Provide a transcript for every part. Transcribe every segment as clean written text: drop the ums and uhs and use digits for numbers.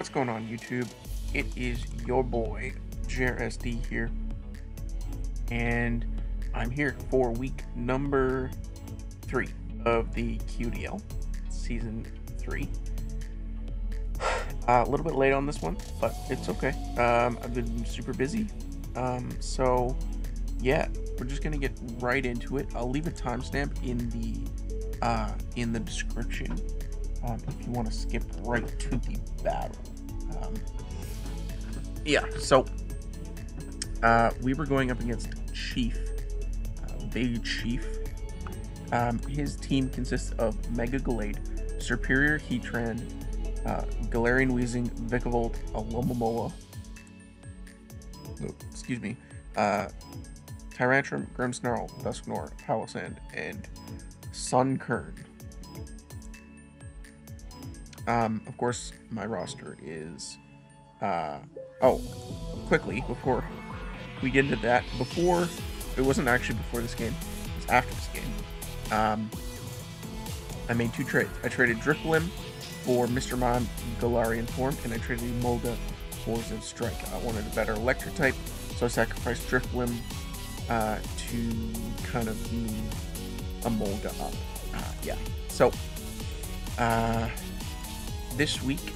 What's going on, YouTube? It is your boy GRSD here, and I'm here for week number 3 of the QDL season 3. A little bit late on this one, but it's okay. I've been super busy, so yeah, we're just gonna get right into it. I'll leave a timestamp in the description if you want to skip right to the battle. Yeah, so we were going up against Chief, Big Chief. His team consists of Mega Gallade, Superior Heatran, Galarian Weezing, Vikavolt, Alomomola, Tyrantrum, Grimmsnarl, Dusknoir, Palossand, and Sunkern. Of course, my roster is, quickly, before we get into that, it wasn't actually before this game, it was after this game, I made 2 trades. I traded Drifblim for Mr. Mime Galarian form, and I traded Emolga for Zebstrike. I wanted a better electric type, so I sacrificed Drifblim, to kind of move Emolga up. Yeah, so, this week,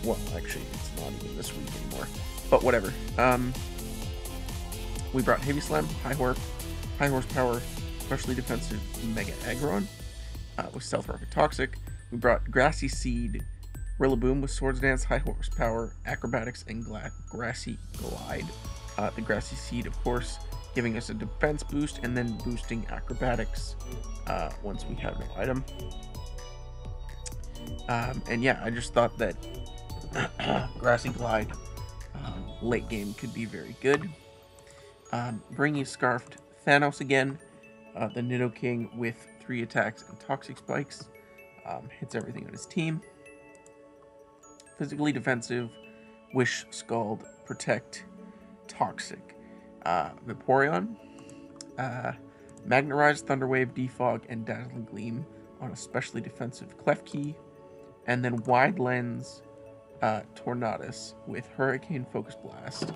well, actually, it's not even this week anymore, but whatever. We brought Heavy Slam, high horsepower, especially defensive Mega Aggron with Stealth Rocket Toxic. We brought Grassy Seed, Rillaboom with Swords Dance, high horsepower, acrobatics, and Grassy Glide. The Grassy Seed, of course, giving us a defense boost and then boosting acrobatics once we have no item. And yeah, I just thought that Grassy Glide late game could be very good. Bringing Scarfed Thanos again, the Nidoking with 3 attacks and Toxic Spikes, hits everything on his team. Physically defensive, Wish, Scald, Protect, Toxic, Vaporeon, Magnetize, Thunderwave, Defog, and Dazzling Gleam on a specially defensive Klefki. And then Wide Lens Tornadus with Hurricane Focus Blast,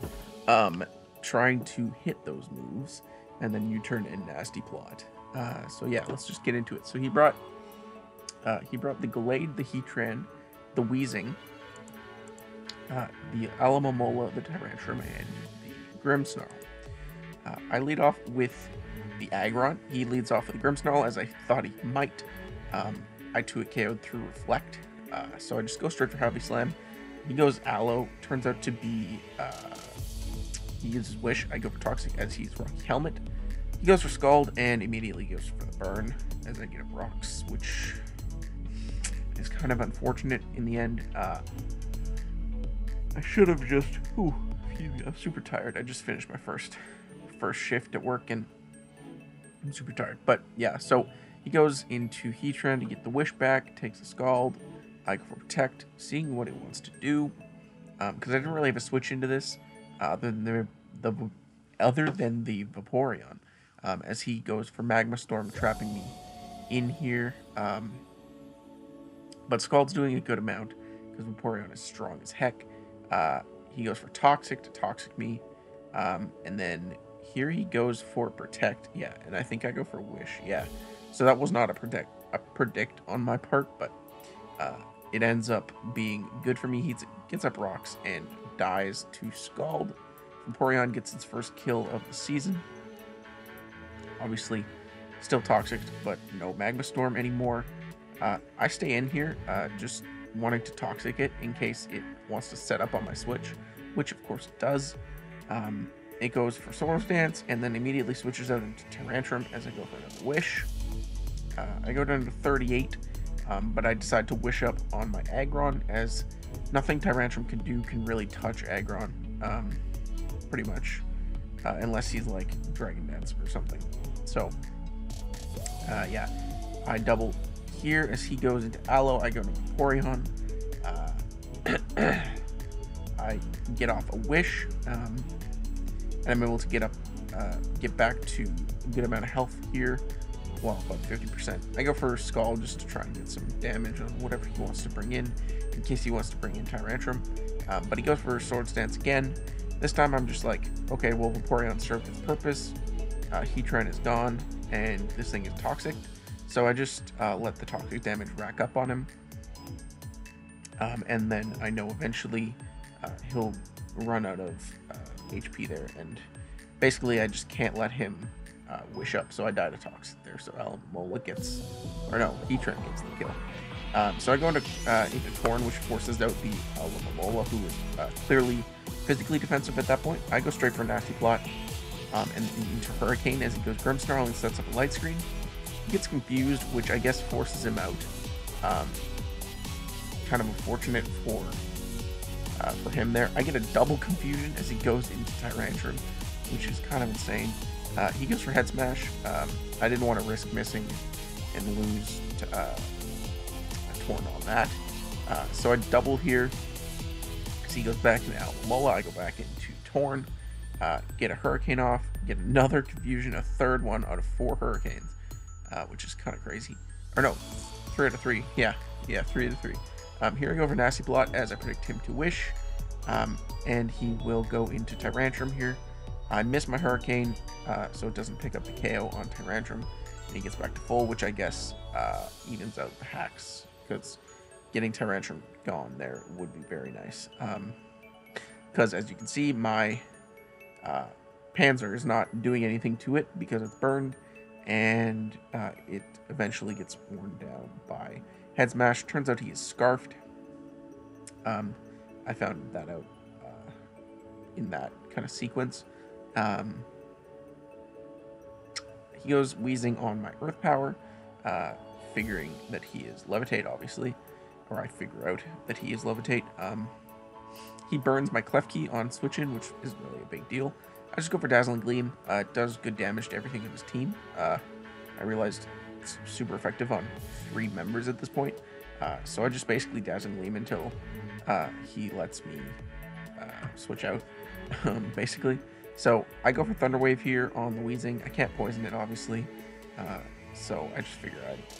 trying to hit those moves, and then U-turn and Nasty Plot. So yeah, let's just get into it. So he brought the Gallade, the Heatran, the Weezing, the Alomomola, the Tyrantrum, and the Grimmsnarl. I lead off with the Aggron. He leads off with the Grimmsnarl, as I thought he might. I 2-hit KO'd through Reflect. So I just go straight for Heavy Slam. He goes Aloe, turns out to be, he uses Wish, I go for Toxic as he's Rocky Helmet. He goes for Scald and immediately goes for the Burn as I get up Rocks, which is kind of unfortunate in the end. I should have just, excuse me, I'm super tired. I just finished my first shift at work and I'm super tired. But yeah, so he goes into Heatran to get the Wish back, takes the Scald. I go for Protect, seeing what it wants to do, because I didn't really have a switch into this, other than the Vaporeon, as he goes for Magma Storm, trapping me in here, but Scald's doing a good amount, because Vaporeon is strong as heck. He goes for Toxic to Toxic me, and then here he goes for Protect, yeah, and I think I go for Wish, yeah, so that was not a predict on my part, but it ends up being good for me. He gets up Rocks and dies to Scald. Vaporeon gets its first kill of the season. Obviously, still Toxic, but no Magma Storm anymore. I stay in here, just wanting to Toxic it in case it wants to set up on my switch, which of course it does. It goes for Swords Dance and then immediately switches out into Tyrantrum as I go for another Wish. I go down to 38. But I decide to Wish up on my Aggron, as nothing Tyrantrum can do can really touch Aggron, pretty much, unless he's like Dragon Dance or something. So, yeah, I double here as he goes into Aloe. I go to Vaporeon. I get off a Wish, and I'm able to get back to a good amount of health here. well, about 50%. I go for Skull just to try and get some damage on whatever he wants to bring in case he wants to bring in Tyrantrum. But he goes for Sword Stance again. This time I'm just like, okay, well, Vaporeon served its purpose. Heatran is gone, and this thing is toxic. So I just let the toxic damage rack up on him. And then I know eventually he'll run out of HP there. And basically I just can't let him wish up. So I die to toxic there. So Alomomola gets, or no, Heatran gets the kill. So I go into Torn, which forces out the Alomomola, who is clearly physically defensive at that point. I go straight for a Nasty Plot and into Hurricane as he goes Grimmsnarl and sets up a light screen. He gets confused, which I guess forces him out. Kind of unfortunate for him there. I get a double confusion as he goes into Tyrantrum, which is kind of insane. He goes for Head Smash. I didn't want to risk missing and lose to Torn on that. So I double here. So he goes back into Alomomola. I go back into Torn. Get a Hurricane off. Get another confusion, a third one out of 4 Hurricanes, which is kind of crazy. Or no, 3 out of 3. Yeah, 3 out of 3. Here I go for Nasty Plot as I predict him to wish. And he will go into Tyrantrum here. I miss my Hurricane, so it doesn't pick up the KO on Tyrantrum. And he gets back to full, which I guess evens out the hacks, because getting Tyrantrum gone there would be very nice. Because as you can see, my Panzer is not doing anything to it because it's burned, and it eventually gets worn down by Head Smash. Turns out he is Scarfed. I found that out in that kind of sequence. He goes Wheezing on my Earth Power, figuring that he is Levitate, obviously. Or I figure out that he is Levitate. He burns my Klefki on Switch In, which is really a big deal. I just go for Dazzling Gleam. It does good damage to everything in his team. I realized it's super effective on 3 members at this point. So I just basically Dazzling Gleam until he lets me switch out, basically. So I go for Thunder Wave here on the Wheezing. I can't poison it, obviously. So I just figure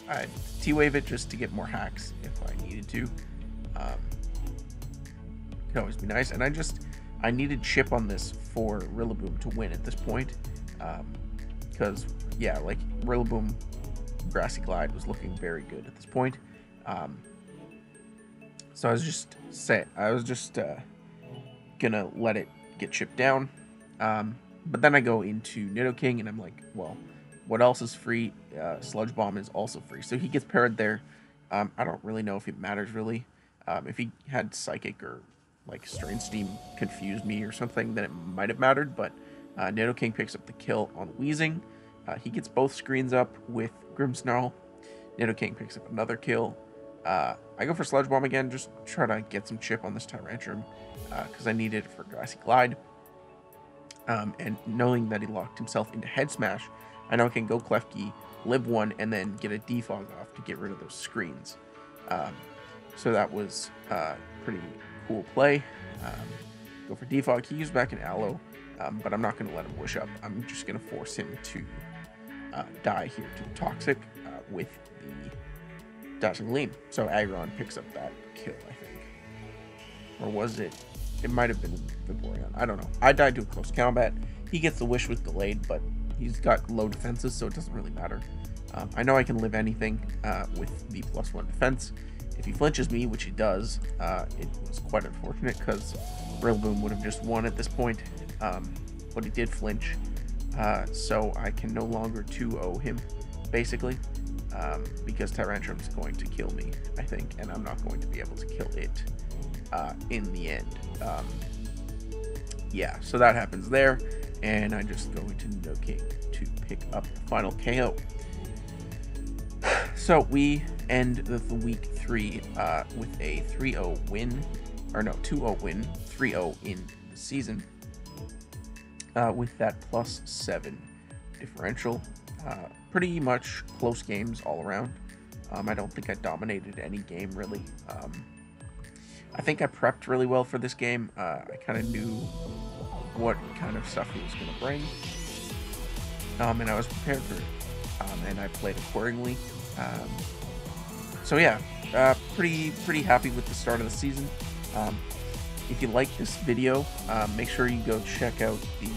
I'd T-Wave it just to get more hacks if I needed to. Could always be nice. And I needed chip on this for Rillaboom to win at this point. Because, yeah, like, Rillaboom Grassy Glide was looking very good at this point. So I was just gonna let it get chipped down. But then I go into Nidoking and I'm like, well, what else is free? Sludge Bomb is also free. So he gets parried there. I don't really know if it matters really. If he had Psychic or like Strain Steam confused me or something, then it might have mattered. But Nidoking picks up the kill on Wheezing. He gets both screens up with Grimmsnarl. Nidoking picks up another kill. I go for Sludge Bomb again, just try to get some chip on this Tyrantrum, because I need it for Grassy Glide. And knowing that he locked himself into Head Smash, I now can go Klefki, live 1, and then get a defog off to get rid of those screens. So that was pretty cool play. Go for defog. He used back an Aloe, but I'm not going to let him wish up. I'm just going to force him to die here to the Toxic with the Dazzling Gleam. So Aggron picks up that kill, I think. Or was it? It might have been Vaporeon. I don't know. I died to a close combat. He gets the wish with delayed, but he's got low defenses, so it doesn't really matter. I know I can live anything with the +1 defense. If he flinches me, which he does, it was quite unfortunate because Rillaboom would have just won at this point. But he did flinch, so I can no longer 2-0 him, basically, because Tyrantrum's going to kill me, I think, and I'm not going to be able to kill it in the end. Yeah, so that happens there, and I just go into Nidoking to pick up the final KO. So we end the week 3 with a 3-0 win, or no, 2-0 win, 3-0 in the season, with that +7 differential. Pretty much close games all around. I don't think I dominated any game really. I think I prepped really well for this game. I kind of knew what kind of stuff he was going to bring, and I was prepared for and I played accordingly. So yeah, pretty happy with the start of the season. If you like this video, make sure you go check out the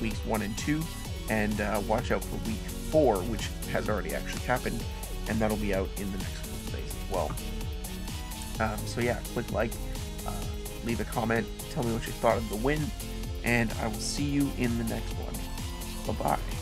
weeks 1 and 2, and watch out for week 4, which has already actually happened, and that'll be out in the next couple days as well. So yeah, click like, leave a comment, tell me what you thought of the win, and I will see you in the next one. Bye-bye.